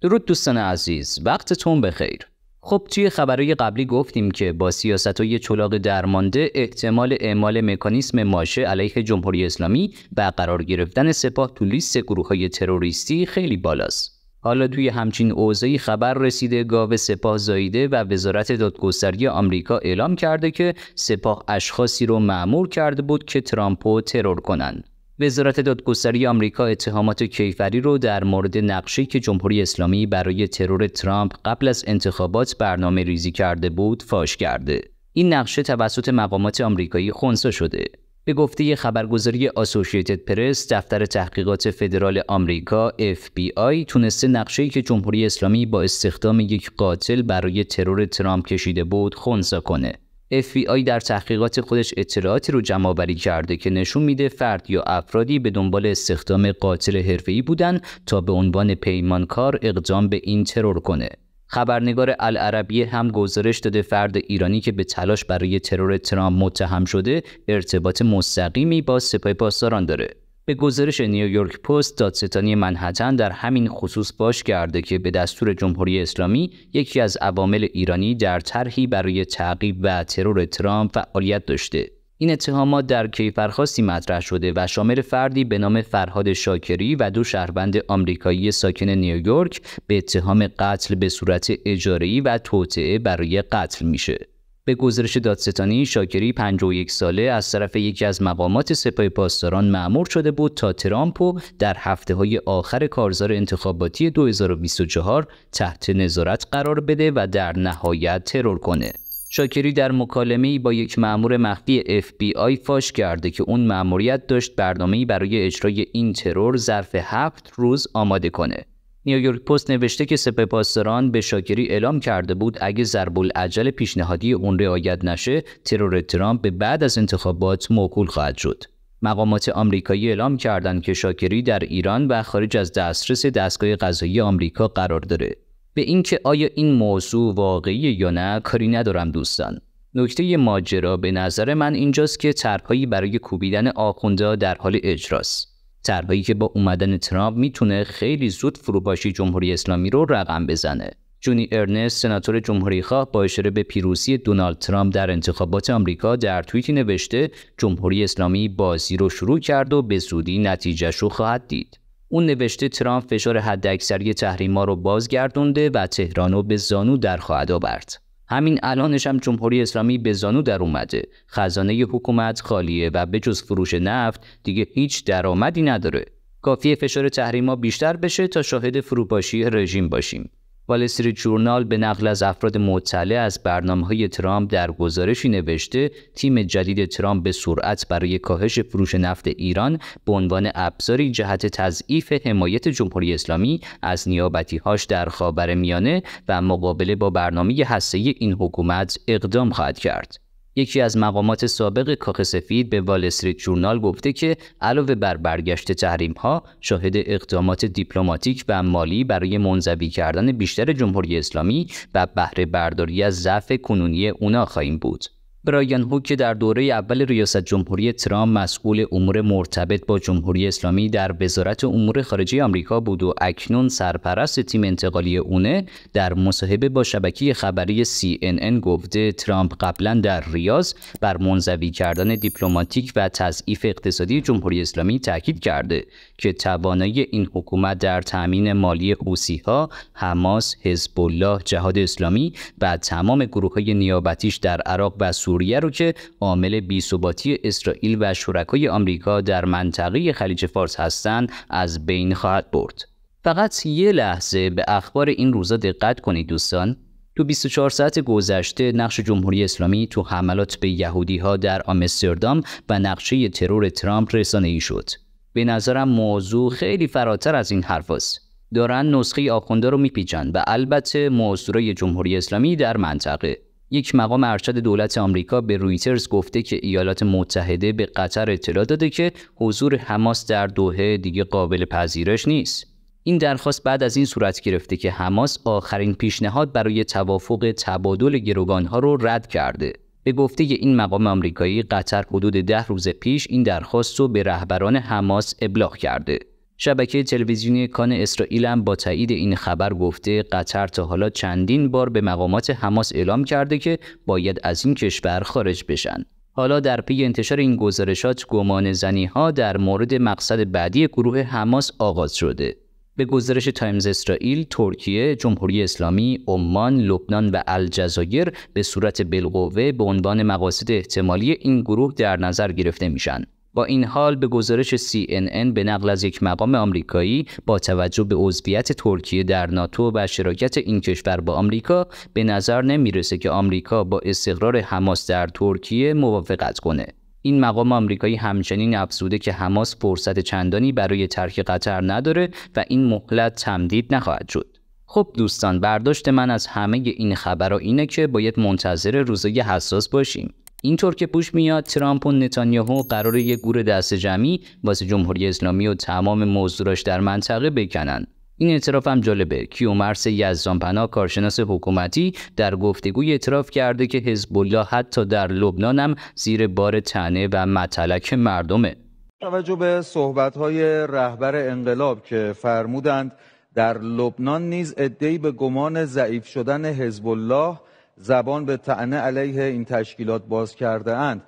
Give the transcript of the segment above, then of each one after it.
درود دوستان عزیز، وقتتون بخیر. خب توی خبرهای قبلی گفتیم که با سیاست‌های چلاق درمانده احتمال اعمال مکانیسم ماشه علیه جمهوری اسلامی و قرار گرفتن سپاه تو لیست گروه‌های تروریستی خیلی بالاست. حالا توی همچین اوضاعی خبر رسیده گاو سپاه زاییده و وزارت دادگستری آمریکا اعلام کرده که سپاه اشخاصی رو مأمور کرده بود که ترامپو ترور کنن. وزارت دادگستری آمریکا اتهامات کیفری رو در مورد نقشه‌ای که جمهوری اسلامی برای ترور ترامپ قبل از انتخابات برنامه ریزی کرده بود فاش کرده. این نقشه توسط مقامات آمریکایی خنثی شده. به گفته خبرگزاری آسوشییتد پرس، دفتر تحقیقات فدرال آمریکا FBI تونسته نقشه‌ای که جمهوری اسلامی با استخدام یک قاتل برای ترور ترامپ کشیده بود خنثی کنه. FBI در تحقیقات خودش اطلاعاتی رو جمع‌آوری کرده که نشون میده فرد یا افرادی به دنبال استخدام قاتل حرفه‌ای بودن تا به عنوان پیمانکار اقدام به این ترور کنه. خبرنگار العربیه هم گزارش داده فرد ایرانی که به تلاش برای ترور ترامپ متهم شده ارتباط مستقیمی با سپاه پاسداران داره. به گزارش نیویورک پست، دادستانی منهتن در همین خصوص فاش کرده که به دستور جمهوری اسلامی یکی از عوامل ایرانی در طرحی برای تعقیب و ترور ترامپ فعالیت داشته. این اتهامات در کیفرخواستی مطرح شده و شامل فردی به نام فرهاد شاکری و 2 شهروند آمریکایی ساکن نیویورک به اتهام قتل به صورت اجاره‌ای و توطئه برای قتل میشه. به گزارش دادستانی، شاکری 51 ساله از طرف یکی از مقامات سپاه پاسداران مأمور شده بود تا ترامپو در هفته‌های آخر کارزار انتخاباتی 2024 تحت نظارت قرار بده و در نهایت ترور کنه. شاکری در مکالمه‌ای با یک مأمور مخفی FBI فاش کرده که اون مأموریت داشت برنامه‌ای برای اجرای این ترور ظرف 7 روز آماده کنه. نیویورک پست نوشته که سپاه پاسداران به شاکری اعلام کرده بود اگه ضرب‌الاجل پیشنهادی اون رعایت نشه، ترور ترامپ به بعد از انتخابات موکول خواهد شد. مقامات آمریکایی اعلام کردند که شاکری در ایران و خارج از دسترس دستگاه قضایی آمریکا قرار داره. به اینکه آیا این موضوع واقعیه یا نه کاری ندارم دوستان. نکته ماجرا به نظر من اینجاست که طرحهایی برای کوبیدن آخوندها در حال اجراست. طرحی که با اومدن ترامپ میتونه خیلی زود فروپاشی جمهوری اسلامی رو رقم بزنه. جونی ارنست، سناتور جمهوری‌خواه، با اشاره به پیروزی دونالد ترامپ در انتخابات آمریکا در توییتی نوشته جمهوری اسلامی بازی رو شروع کرد و به زودی نتیجه‌ش رو خواهد دید. اون نوشته ترامپ فشار حداکثری تحریم‌ها رو بازگردونده و تهران رو به زانو در خواهد آورد. همین الانش هم جمهوری اسلامی به زانو در اومده. خزانه حکومت خالیه و به جز فروش نفت دیگه هیچ درآمدی نداره. کافیه فشار تحریم‌ها بیشتر بشه تا شاهد فروپاشی رژیم باشیم. وال استریت ژورنال به نقل از افراد مطلع از برنامه‌های ترامپ در گزارشی نوشته تیم جدید ترامپ به سرعت برای کاهش فروش نفت ایران به عنوان ابزاری جهت تضعیف حمایت جمهوری اسلامی از نیابتی‌هاش در خاورمیانه و مقابله با برنامه هسته‌ای این حکومت اقدام خواهد کرد. یکی از مقامات سابق کاخ سفید به وال استریت ژورنال گفته که علاوه بر برگشت تحریم‌ها، شاهد اقدامات دیپلماتیک و مالی برای منزوی کردن بیشتر جمهوری اسلامی و بهره برداری از ضعف کنونی اونا خواهیم بود. برایان هوک که در دوره اول ریاست جمهوری ترامپ مسئول امور مرتبط با جمهوری اسلامی در وزارت امور خارجه آمریکا بود و اکنون سرپرست تیم انتقالی اونه، در مصاحبه با شبکه خبری CNN گفته ترامپ قبلا در ریاض بر منزوی کردن دیپلماتیک و تضعیف اقتصادی جمهوری اسلامی تاکید کرده که توانایی این حکومت در تامین مالی حوثی‌ها، حماس، حزب الله، جهاد اسلامی و تمام گروه‌های نیابتیش در عراق و سوریه رو که عامل بی‌ثباتی اسرائیل و شرکای آمریکا در منطقه خلیج فارس هستند از بین خواهد برد. فقط یه لحظه به اخبار این روزا دقت کنید دوستان. تو 24 ساعت گذشته نقش جمهوری اسلامی تو حملات به یهودی‌ها در آمستردام و نقشه ترور ترامپ رسانه‌ای شد. به نظرم موضوع خیلی فراتر از این حرفاست. دارن نسخه آخونده رو میپیچن و البته مؤثرای جمهوری اسلامی در منطقه. یک مقام ارشد دولت آمریکا به رویترز گفته که ایالات متحده به قطر اطلاع داده که حضور حماس در دوحه دیگه قابل پذیرش نیست. این درخواست بعد از این صورت گرفته که حماس آخرین پیشنهاد برای توافق تبادل گروگان‌ها رو رد کرده. به گفته این مقام آمریکایی، قطر حدود 10 روز پیش این درخواست رو به رهبران حماس ابلاغ کرده. شبکه تلویزیونی کان اسرائیل هم با تایید این خبر گفته قطر تا حالا چندین بار به مقامات حماس اعلام کرده که باید از این کشور خارج بشن. حالا در پی انتشار این گزارشات گمان زنی‌ها در مورد مقصد بعدی گروه حماس آغاز شده. به گزارش تایمز اسرائیل، ترکیه، جمهوری اسلامی، عمان، لبنان و الجزایر به صورت بالقوه به عنوان مقاصد احتمالی این گروه در نظر گرفته میشن. با این حال به گزارش CNN به نقل از یک مقام آمریکایی با توجه به عضویت ترکیه در ناتو و شراکت این کشور با آمریکا به نظر نمیرسه که آمریکا با استقرار حماس در ترکیه موافقت کنه. این مقام آمریکایی همچنین افزوده که حماس فرصت چندانی برای ترک قطر نداره و این مهلت تمدید نخواهد شد. خب دوستان، برداشت من از همه این خبرها اینه که باید منتظر روزای حساس باشیم. اینطور که پیش میاد ترامپ و نتانیاهو قراره یه گور دست جمعی واسه جمهوری اسلامی و تمام موضوعاش در منطقه بکنن. این اعتراف هم جالبه. کیومرث یزدانپناه، کارشناس حکومتی، در گفتگوی اعتراف کرده که حزب الله حتی در لبنان هم زیر بار طعنه و متلک مردمه. توجه به صحبت‌های رهبر انقلاب که فرمودند در لبنان نیز عده‌ای به گمان ضعیف شدن حزب الله زبان به طعنه علیه این تشکیلات باز کرده اند.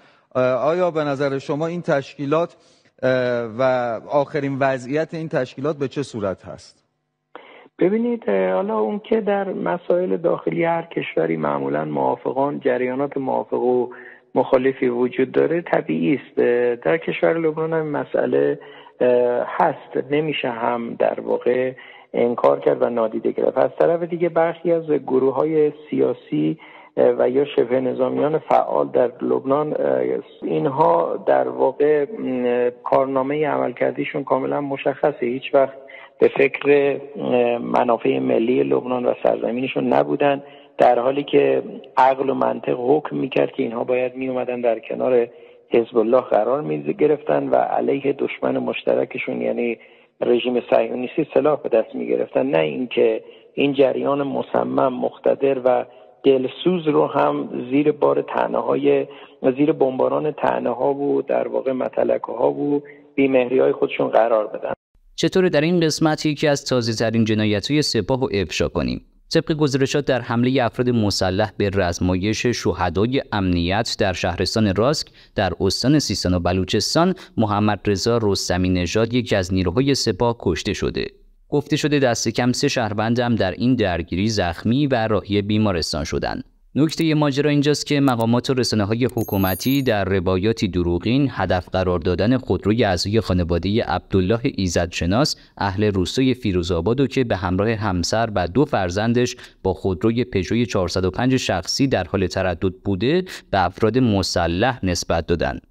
آیا به نظر شما این تشکیلات و آخرین وضعیت این تشکیلات به چه صورت هست؟ ببینید، حالا اون که در مسائل داخلی هر کشوری معمولا موافقان جریانات موافق و مخالفی وجود داره طبیعی است. در کشور لبنان هم مسئله هست، نمیشه هم در واقع انکار کرد و نادیده گرفت. از طرف دیگه برخی از گروه‌های سیاسی و یا شبه نظامیان فعال در لبنان، اینها در واقع کارنامه عملکردیشون کاملا مشخصه. هیچ وقت به فکر منافع ملی لبنان و سرزمینشون نبودن، در حالی که عقل و منطق حکم میکرد که اینها باید میومدن در کنار حزب الله قرار میگرفتن و علیه دشمن مشترکشون یعنی رژیم صهیونیستی سلاح به دست میگرفتن، نه اینکه این جریان مصمم، مقتدر و دلسوز رو هم زیر بار طعنه‌های، زیر بمباران طعنه‌ها و در واقع متلکه‌ها و بی‌مهری‌های خودشون قرار بدن. چطور در این قسمت یکی از تازه‌ترین جنایت‌های سپاه رو افشا کنیم؟ طبق گزارشات در حمله افراد مسلح به رزمایش شهدای امنیت در شهرستان راسک در استان سیستان و بلوچستان، محمد رضا رستمی نژاد یکی از نیروهای سپاه کشته شده. گفته شده دست کم 3 شهروند هم در این درگیری زخمی و راهی بیمارستان شدند. نکته ماجرا اینجاست که مقامات و رسانه‌های حکومتی در روایاتی دروغین هدف قرار دادن خودروی اعضای خانواده عبدالله ایزدشناس اهل روستای فیروزآباد که به همراه همسر و 2 فرزندش با خودروی پژو 405 شخصی در حال تردد بوده به افراد مسلح نسبت دادند.